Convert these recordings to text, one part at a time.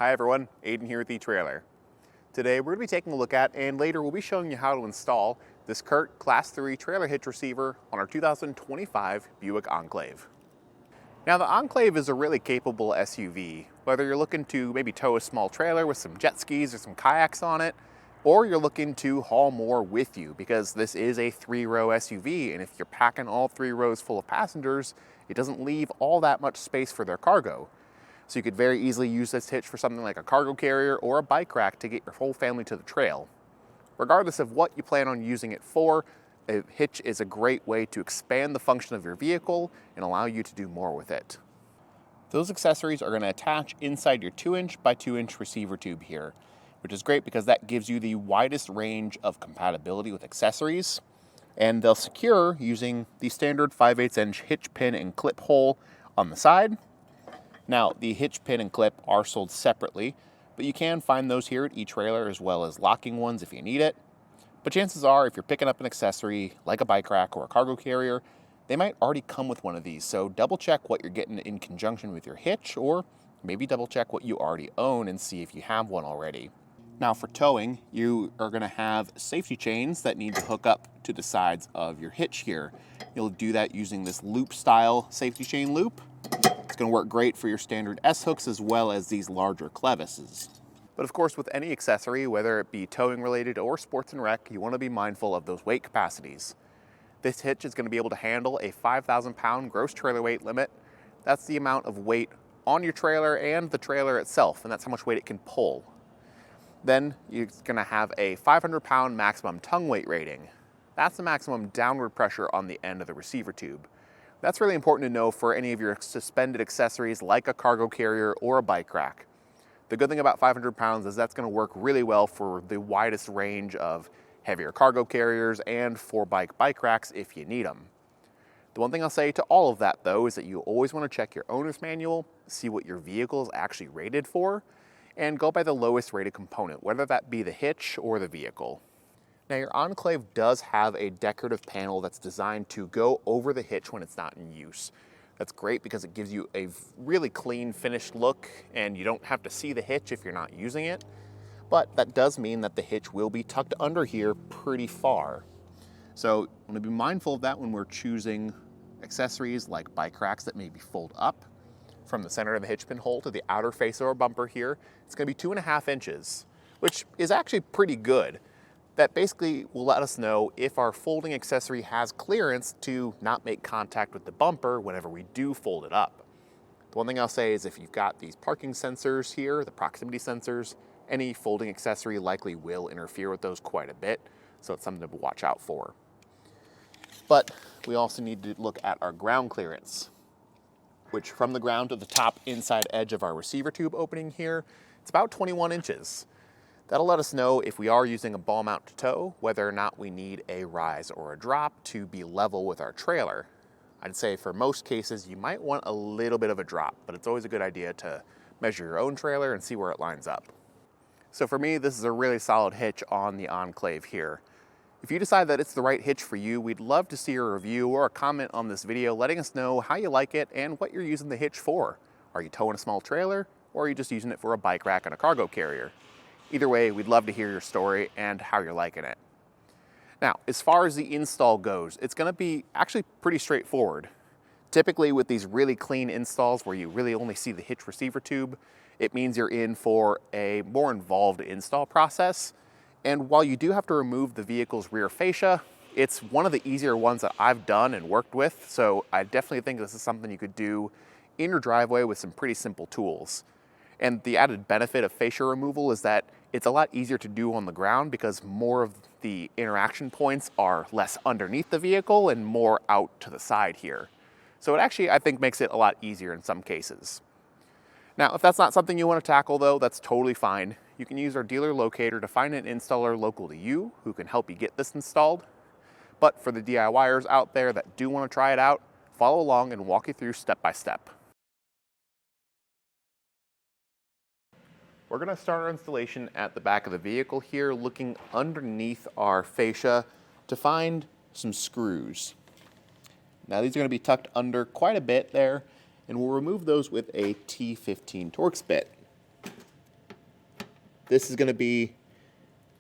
Hi everyone, Aidan here with eTrailer. Today we're going to be taking a look at, and later we'll be showing you how to install this CURT Class III trailer hitch receiver on our 2025 Buick Enclave. Now the Enclave is a really capable SUV, whether you're looking to maybe tow a small trailer with some jet skis or some kayaks on it, or you're looking to haul more with you, because this is a 3-row SUV, and if you're packing all 3 rows full of passengers, it doesn't leave all that much space for their cargo. So you could very easily use this hitch for something like a cargo carrier or a bike rack to get your whole family to the trail. Regardless of what you plan on using it for, a hitch is a great way to expand the function of your vehicle and allow you to do more with it. Those accessories are going to attach inside your 2-inch by 2-inch receiver tube here, which is great because that gives you the widest range of compatibility with accessories, and they'll secure using the standard 5/8" hitch pin and clip hole on the side. Now, the hitch pin and clip are sold separately, but you can find those here at eTrailer as well as locking ones if you need it. But chances are, if you're picking up an accessory like a bike rack or a cargo carrier, they might already come with one of these, so double check what you're getting in conjunction with your hitch, or maybe double check what you already own and see if you have one already. Now for towing, you are going to have safety chains that need to hook up to the sides of your hitch here. You'll do that using this loop style safety chain loop. It's going to work great for your standard S-hooks as well as these larger clevises. But of course, with any accessory, whether it be towing related or sports and rec, you want to be mindful of those weight capacities. This hitch is going to be able to handle a 5,000-pound gross trailer weight limit. That's the amount of weight on your trailer and the trailer itself, and that's how much weight it can pull. Then you're going to have a 500-pound maximum tongue weight rating. That's the maximum downward pressure on the end of the receiver tube. That's really important to know for any of your suspended accessories like a cargo carrier or a bike rack. The good thing about 500 pounds is that's going to work really well for the widest range of heavier cargo carriers and for bike racks if you need them. The one thing I'll say to all of that though is that you always want to check your owner's manual, see what your vehicle is actually rated for, and go by the lowest rated component, whether that be the hitch or the vehicle. Now your Enclave does have a decorative panel that's designed to go over the hitch when it's not in use. That's great because it gives you a really clean finished look and you don't have to see the hitch if you're not using it. But that does mean that the hitch will be tucked under here pretty far. So I want to be mindful of that when we're choosing accessories like bike racks that maybe fold up. From the center of the hitch pin hole to the outer face of our bumper here, it's going to be 2.5 inches, which is actually pretty good. That basically will let us know if our folding accessory has clearance to not make contact with the bumper whenever we do fold it up. The one thing I'll say is if you've got these parking sensors here, the proximity sensors, any folding accessory likely will interfere with those quite a bit, so it's something to watch out for. But we also need to look at our ground clearance, which from the ground to the top inside edge of our receiver tube opening here, it's about 21 inches. That'll let us know if we are using a ball mount to tow, whether or not we need a rise or a drop to be level with our trailer. I'd say for most cases, you might want a little bit of a drop, but it's always a good idea to measure your own trailer and see where it lines up. So for me, this is a really solid hitch on the Enclave here. If you decide that it's the right hitch for you, we'd love to see a review or a comment on this video letting us know how you like it and what you're using the hitch for. Are you towing a small trailer, or are you just using it for a bike rack and a cargo carrier? Either way, we'd love to hear your story and how you're liking it. Now, as far as the install goes, it's going to be actually pretty straightforward. Typically with these really clean installs where you really only see the hitch receiver tube, it means you're in for a more involved install process. And while you do have to remove the vehicle's rear fascia, it's one of the easier ones that I've done and worked with. So I definitely think this is something you could do in your driveway with some pretty simple tools. And the added benefit of fascia removal is that it's a lot easier to do on the ground because more of the interaction points are less underneath the vehicle and more out to the side here. So it actually, I think, makes it a lot easier in some cases. Now, if that's not something you want to tackle though, that's totally fine. You can use our dealer locator to find an installer local to you who can help you get this installed. But for the DIYers out there that do want to try it out, follow along and walk you through step by step. We're going to start our installation at the back of the vehicle here, looking underneath our fascia to find some screws. Now these are going to be tucked under quite a bit there, and we'll remove those with a T15 Torx bit. This is going to be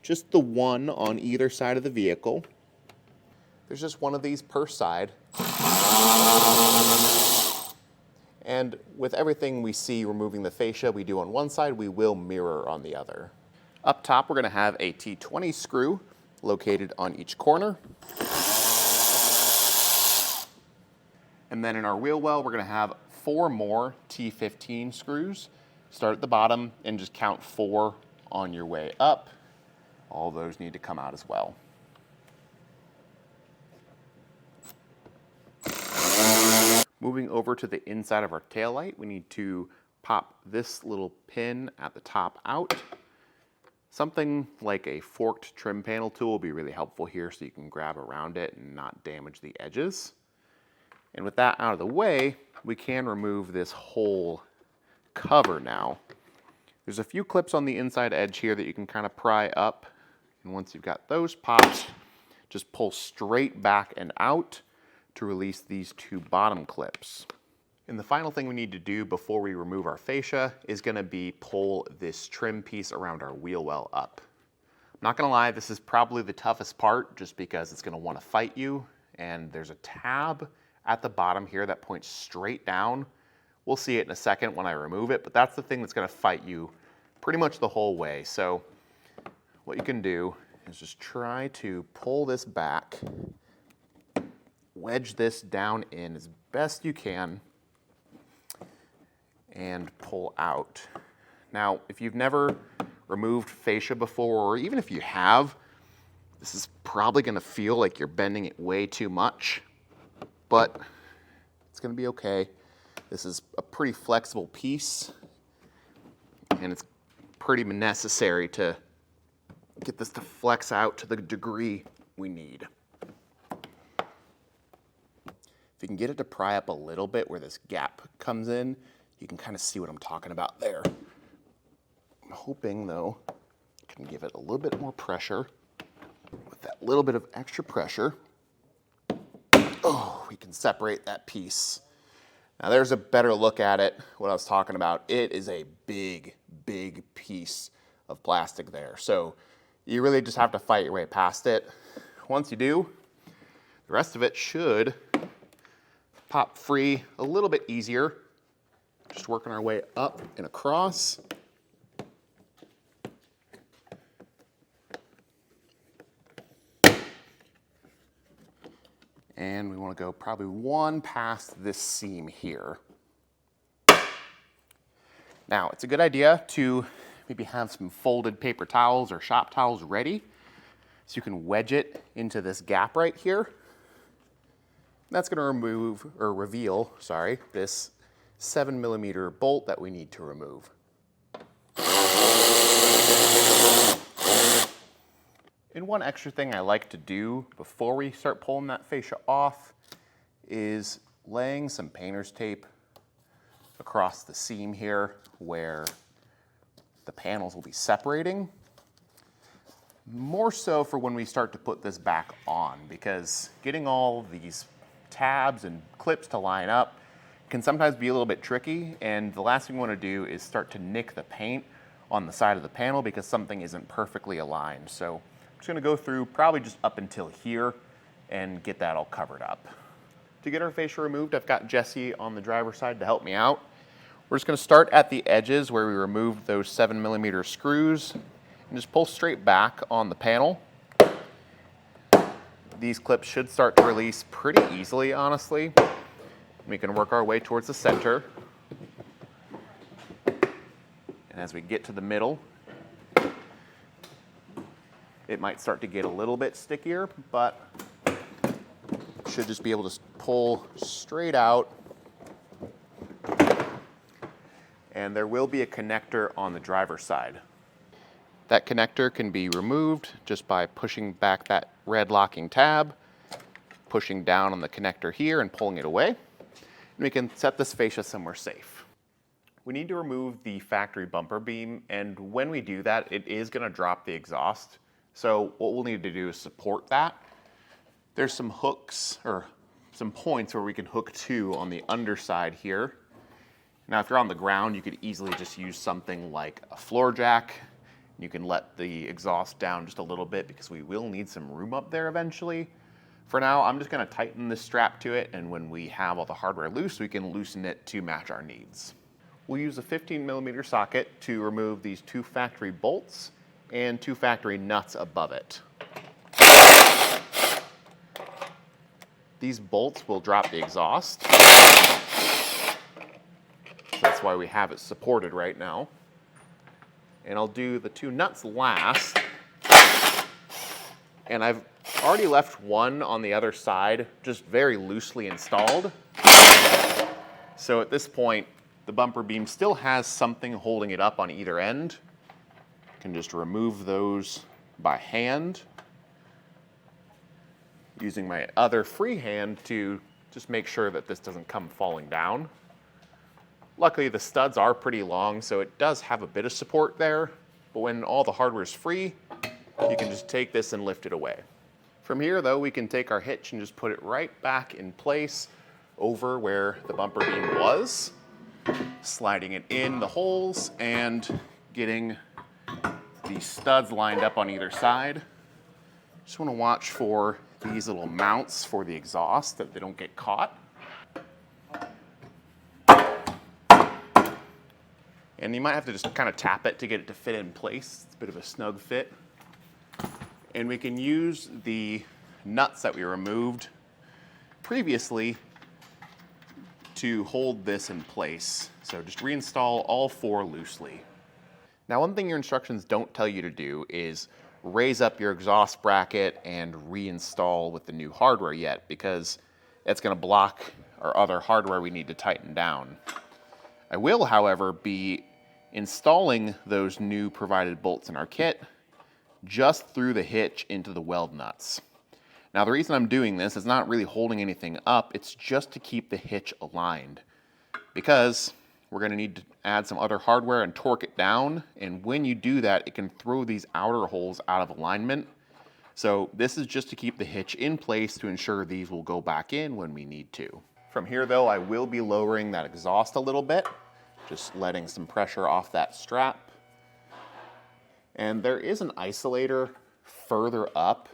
just the one on either side of the vehicle. There's just one of these per side. And with everything we see removing the fascia we do on one side, we will mirror on the other. Up top, we're going to have a T20 screw located on each corner. And then in our wheel well, we're going to have 4 more T15 screws. Start at the bottom and just count 4 on your way up. All those need to come out as well. Moving over to the inside of our taillight, we need to pop this little pin at the top out. Something like a forked trim panel tool will be really helpful here so you can grab around it and not damage the edges. And with that out of the way, we can remove this whole cover now. There's a few clips on the inside edge here that you can kind of pry up. And once you've got those popped, just pull straight back and out to release these 2 bottom clips. And the final thing we need to do before we remove our fascia is going to be pull this trim piece around our wheel well up. I'm not going to lie, this is probably the toughest part just because it's going to want to fight you. And there's a tab at the bottom here that points straight down. We'll see it in a second when I remove it, but that's the thing that's going to fight you pretty much the whole way. So what you can do is just try to pull this back, wedge this down in as best you can, and pull out. Now, if you've never removed fascia before, or even if you have, this is probably going to feel like you're bending it way too much, but it's going to be okay. This is a pretty flexible piece, and it's pretty necessary to get this to flex out to the degree we need. If you can get it to pry up a little bit where this gap comes in, you can kind of see what I'm talking about there. I'm hoping, though, I can give it a little bit more pressure. With that little bit of extra pressure, oh, we can separate that piece. Now there's a better look at it, what I was talking about. It is a big, big piece of plastic there. So you really just have to fight your way past it. Once you do, the rest of it should pop free a little bit easier. Just working our way up and across. And we want to go probably 1 past this seam here. Now, it's a good idea to maybe have some folded paper towels or shop towels ready so you can wedge it into this gap right here. That's going to reveal this 7mm bolt that we need to remove. And one extra thing I like to do before we start pulling that fascia off is laying some painter's tape across the seam here where the panels will be separating. More so for when we start to put this back on, because getting all these tabs and clips to line up can sometimes be a little bit tricky, and the last thing we want to do is start to nick the paint on the side of the panel because something isn't perfectly aligned. So I'm just going to go through probably just up until here and get that all covered up. To get our fascia removed, I've got Jesse on the driver's side to help me out. We're just going to start at the edges where we removed those 7mm screws and just pull straight back on the panel. These clips should start to release pretty easily, honestly. We can work our way towards the center. And as we get to the middle, it might start to get a little bit stickier, but should just be able to pull straight out. And there will be a connector on the driver's side. That connector can be removed just by pushing back that red locking tab, pushing down on the connector here and pulling it away. And we can set this fascia somewhere safe. We need to remove the factory bumper beam, and when we do that, it is going to drop the exhaust. So what we'll need to do is support that. There's some hooks or some points where we can hook to on the underside here. Now, if you're on the ground, you could easily just use something like a floor jack. You can let the exhaust down just a little bit because we will need some room up there eventually. For now, I'm just gonna tighten this strap to it, and when we have all the hardware loose, we can loosen it to match our needs. We'll use a 15mm socket to remove these 2 factory bolts and 2 factory nuts above it. These bolts will drop the exhaust. So that's why we have it supported right now. And I'll do the 2 nuts last. And I've already left one on the other side, just very loosely installed. So at this point, the bumper beam still has something holding it up on either end. I can just remove those by hand, using my other free hand to just make sure that this doesn't come falling down. Luckily, the studs are pretty long, so it does have a bit of support there, but when all the hardware is free, you can just take this and lift it away. From here, though, we can take our hitch and just put it right back in place over where the bumper beam was, sliding it in the holes and getting the studs lined up on either side. Just want to watch for these little mounts for the exhaust that they don't get caught. And you might have to just kind of tap it to get it to fit in place. It's a bit of a snug fit. And we can use the nuts that we removed previously to hold this in place. So just reinstall all 4 loosely. Now, one thing your instructions don't tell you to do is raise up your exhaust bracket and reinstall with the new hardware yet, because it's going to block our other hardware we need to tighten down. I will, however, be installing those new provided bolts in our kit just through the hitch into the weld nuts. Now, the reason I'm doing this is not really holding anything up, it's just to keep the hitch aligned, because we're going to need to add some other hardware and torque it down, and when you do that, it can throw these outer holes out of alignment. So this is just to keep the hitch in place to ensure these will go back in when we need to. From here, though, I will be lowering that exhaust a little bit, just letting some pressure off that strap. And there is an isolator further up.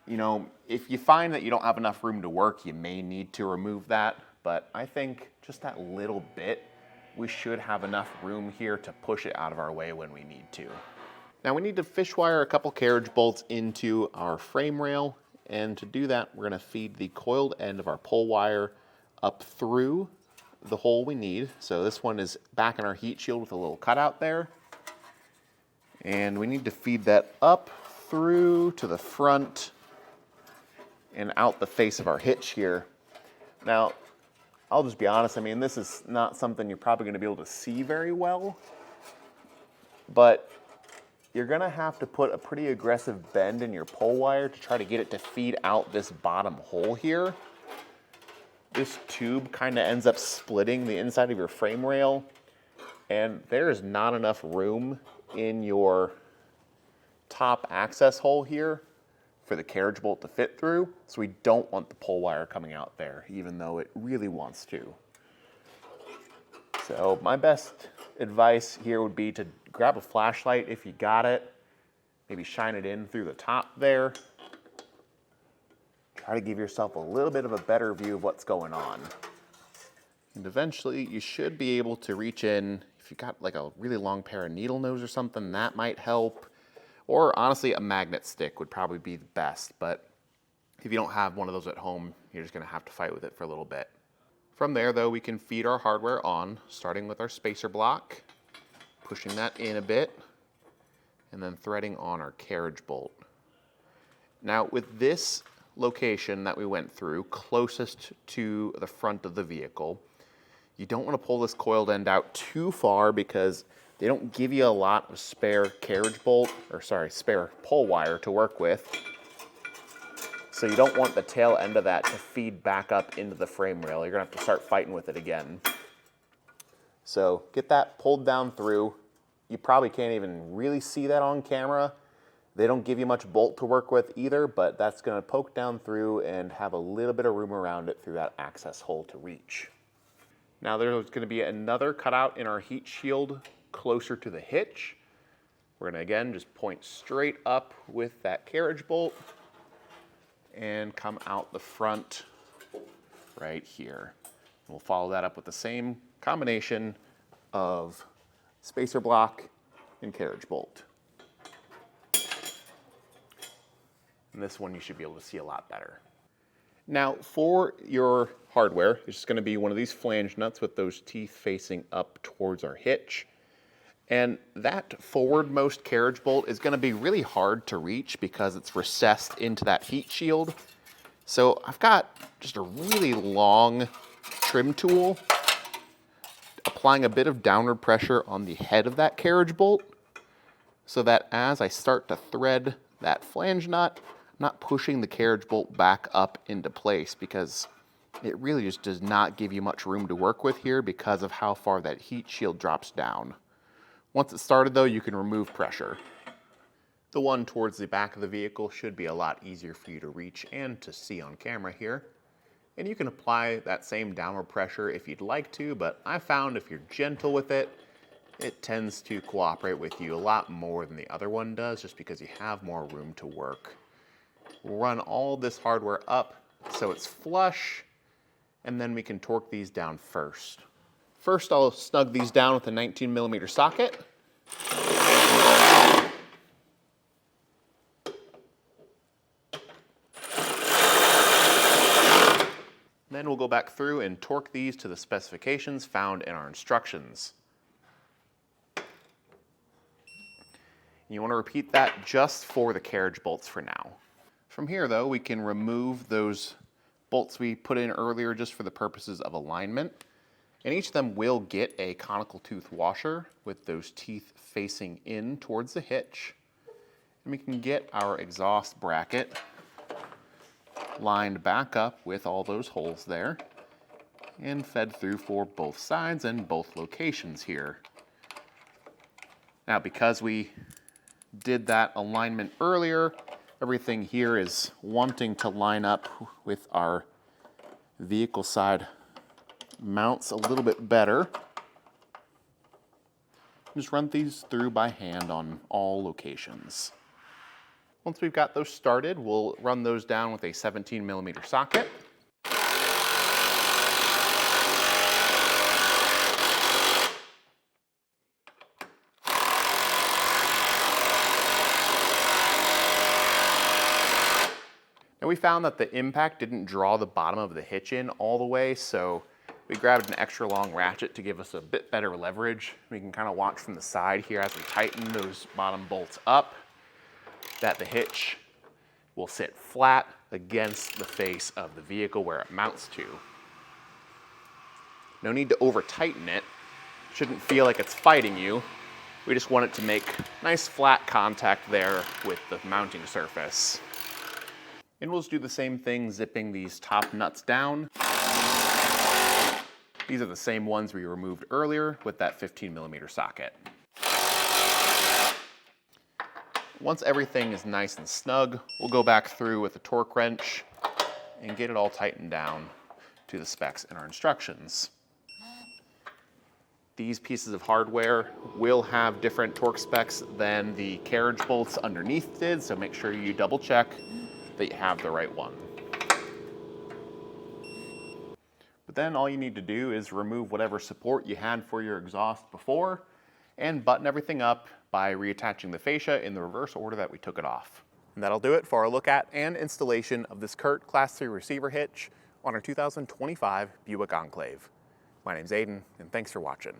You know, if you find that you don't have enough room to work, you may need to remove that, but I think just that little bit, we should have enough room here to push it out of our way when we need to. Now we need to fish wire a couple carriage bolts into our frame rail, and to do that, we're going to feed the coiled end of our pull wire up through the hole we need. So this one is back in our heat shield with a little cutout there. And we need to feed that up through to the front and out the face of our hitch here. Now, I'll just be honest, I mean, this is not something you're probably going to be able to see very well, but you're going to have to put a pretty aggressive bend in your pull wire to try to get it to feed out this bottom hole here. This tube kind of ends up splitting the inside of your frame rail, and there is not enough room in your top access hole here for the carriage bolt to fit through, so we don't want the pull wire coming out there, even though it really wants to. So my best advice here would be to grab a flashlight if you got it, maybe shine it in through the top there. Try to give yourself a little bit of a better view of what's going on. And eventually you should be able to reach in. If you've got like a really long pair of needle nose or something, that might help. Or honestly, a magnet stick would probably be the best, but if you don't have one of those at home, you're just gonna have to fight with it for a little bit. From there, though, we can feed our hardware on, starting with our spacer block, pushing that in a bit, and then threading on our carriage bolt. Now, with this location that we went through, closest to the front of the vehicle, you don't want to pull this coiled end out too far because they don't give you a lot of spare spare pull wire to work with. So you don't want the tail end of that to feed back up into the frame rail. You're gonna have to start fighting with it again. So get that pulled down through. You probably can't even really see that on camera. They don't give you much bolt to work with either, but that's gonna poke down through and have a little bit of room around it through that access hole to reach. Now there's gonna be another cutout in our heat shield closer to the hitch. We're gonna again just point straight up with that carriage bolt and come out the front right here. We'll follow that up with the same combination of spacer block and carriage bolt. And this one you should be able to see a lot better. Now for your hardware, it's just going to be one of these flange nuts with those teeth facing up towards our hitch. And that forwardmost carriage bolt is going to be really hard to reach because it's recessed into that heat shield. So I've got just a really long trim tool, applying a bit of downward pressure on the head of that carriage bolt so that as I start to thread that flange nut, I'm not pushing the carriage bolt back up into place because it really just does not give you much room to work with here because of how far that heat shield drops down. Once it's started though, you can remove pressure. The one towards the back of the vehicle should be a lot easier for you to reach and to see on camera here. And you can apply that same downward pressure if you'd like to, but I found if you're gentle with it, it tends to cooperate with you a lot more than the other one does, just because you have more room to work. We'll run all this hardware up so it's flush, and then we can torque these down first. First, I'll snug these down with a 19mm socket. Then we'll go back through and torque these to the specifications found in our instructions. You want to repeat that just for the carriage bolts for now. From here though, we can remove those bolts we put in earlier just for the purposes of alignment. And each of them will get a conical tooth washer with those teeth facing in towards the hitch. And we can get our exhaust bracket lined back up with all those holes there and fed through for both sides and both locations here. Now, because we did that alignment earlier, everything here is wanting to line up with our vehicle side mounts a little bit better. Just run these through by hand on all locations. Once we've got those started, we'll run those down with a 17mm socket. Now we found that the impact didn't draw the bottom of the hitch in all the way, so we grabbed an extra long ratchet to give us a bit better leverage. We can kind of watch from the side here as we tighten those bottom bolts up that the hitch will sit flat against the face of the vehicle where it mounts to. No need to over tighten it. Shouldn't feel like it's fighting you. We just want it to make nice flat contact there with the mounting surface. And we'll just do the same thing, zipping these top nuts down. These are the same ones we removed earlier with that 15mm socket. Once everything is nice and snug, we'll go back through with a torque wrench and get it all tightened down to the specs in our instructions. These pieces of hardware will have different torque specs than the carriage bolts underneath did, so make sure you double check that you have the right one. But then all you need to do is remove whatever support you had for your exhaust before and button everything up by reattaching the fascia in the reverse order that we took it off. And that'll do it for our look at and installation of this CURT Class III receiver hitch on our 2025 Buick Enclave. My name's Aidan, and thanks for watching.